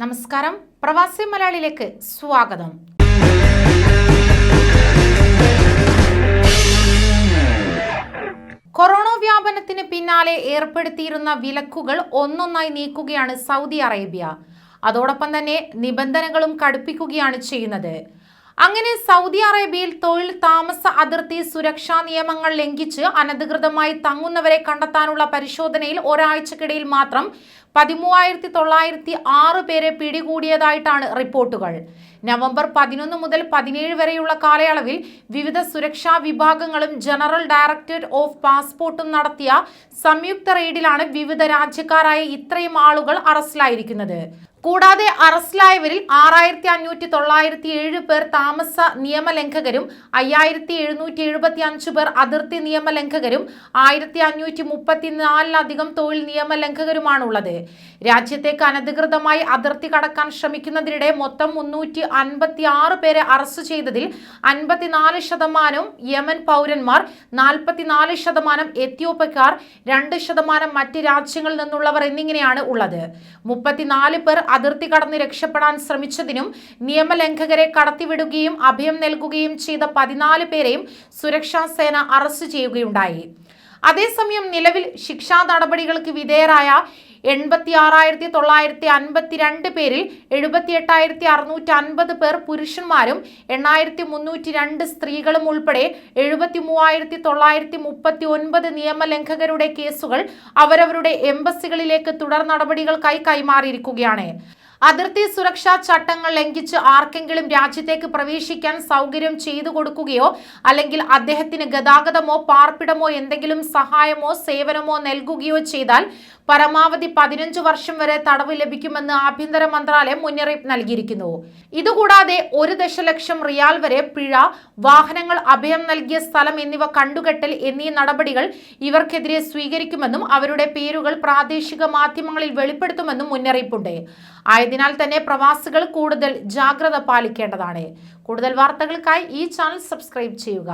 നമസ്കാരം, പ്രവാസി മലയാളിയിലേക്ക് സ്വാഗതം. കൊറോണ വ്യാപനത്തിന് പിന്നാലെ ഏർപ്പെടുത്തിയിരുന്ന വിലക്കുകൾ ഒന്നൊന്നായി നീക്കുകയാണ് സൗദി അറേബ്യ. അതോടൊപ്പം തന്നെ നിബന്ധനകളും കടുപ്പിക്കുകയാണ് ചെയ്യുന്നത്. അങ്ങനെ സൗദി അറേബ്യയിൽ തൊഴിൽ, താമസ, അതിർത്തി സുരക്ഷാ നിയമങ്ങൾ ലംഘിച്ച് അനധികൃതമായി തങ്ങുന്നവരെ കണ്ടെത്താനുള്ള പരിശോധനയിൽ ഒരാഴ്ചക്കിടയിൽ മാത്രം 13,906 പേരെ പിടികൂടിയതായിട്ടാണ് റിപ്പോർട്ടുകൾ. നവംബർ 11 മുതൽ 17 വരെയുള്ള കാലയളവിൽ വിവിധ സുരക്ഷാ വിഭാഗങ്ങളും ജനറൽ ഡയറക്ടറേറ്റ് ഓഫ് പാസ്പോർട്ടും നടത്തിയ സംയുക്ത റെയ്ഡിലാണ് വിവിധ രാജ്യക്കാരായ ഇത്രയും ആളുകൾ അറസ്റ്റിലായിരിക്കുന്നത്. കൂടാതെ അറസ്റ്റിലായവരിൽ 6,597 പേർ താമസ നിയമലംഘകരും 5,775 പേർ അതിർത്തി നിയമലംഘകരും 1,534 തൊഴിൽ നിയമലംഘകരുമാണുള്ളത്. രാജ്യത്തേക്ക് അനധികൃതമായി അതിർത്തി കടക്കാൻ ശ്രമിക്കുന്നതിനിടെ മൊത്തം 356 പേരെ അറസ്റ്റ് ചെയ്തതിൽ 54% യമൻ പൗരന്മാർ, 44% എത്യോപ്യക്കാർ, 2% മറ്റ് രാജ്യങ്ങളിൽ നിന്നുള്ളവർ എന്നിങ്ങനെയാണ് ഉള്ളത്. 34 പേർ അതിർത്തി കടന്ന് രക്ഷപ്പെടാൻ ശ്രമിച്ചതിനും നിയമലംഘകരെ കടത്തിവിടുകയും അഭയം നൽകുകയും ചെയ്ത 14 പേരെയും സുരക്ഷാ സേന അറസ്റ്റ് ചെയ്യുകയുണ്ടായി. അതേസമയം നിലവിൽ ശിക്ഷാ നടപടികൾക്ക് വിധേയരായ 86,952 പേരിൽ 78,650 പേർ പുരുഷന്മാരും 8,302 സ്ത്രീകളും ഉൾപ്പെടെ 73,939 നിയമലംഘകരുടെ കേസുകൾ അവരവരുടെ എംബസികളിലേക്ക് തുടർ നടപടികൾക്കായി കൈമാറിയിരിക്കുകയാണ്. അതിർത്തി സുരക്ഷാ ചട്ടങ്ങൾ ലംഘിച്ച് ആർക്കെങ്കിലും രാജ്യത്തേക്ക് പ്രവേശിക്കാൻ സൗകര്യം ചെയ്തു കൊടുക്കുകയോ അല്ലെങ്കിൽ അദ്ദേഹത്തിന് ഗതാഗതമോ പാർപ്പിടമോ എന്തെങ്കിലും സഹായമോ സേവനമോ നൽകുകയോ ചെയ്താൽ പരമാവധി 15 വർഷം വരെ തടവ് ലഭിക്കുമെന്ന് ആഭ്യന്തര മന്ത്രാലയം മുന്നറിയിപ്പ് നൽകിയിരിക്കുന്നു. ഇതുകൂടാതെ 1 ദശലക്ഷം റിയാൽ വരെ പിഴ, വാഹനങ്ങൾ അഭയം നൽകിയ സ്ഥലം എന്നിവ കണ്ടുകെട്ടൽ എന്നീ നടപടികൾ ഇവർക്കെതിരെ സ്വീകരിക്കുമെന്നും അവരുടെ പേരുകൾ പ്രാദേശിക മാധ്യമങ്ങളിൽ വെളിപ്പെടുത്തുമെന്നും മുന്നറിയിപ്പുണ്ട്. ആയതിനാൽ തന്നെ പ്രവാസികൾ കൂടുതൽ ജാഗ്രത പാലിക്കേണ്ടതാണ്. കൂടുതൽ വാർത്തകൾക്കായി ഈ ചാനൽ സബ്സ്ക്രൈബ് ചെയ്യുക.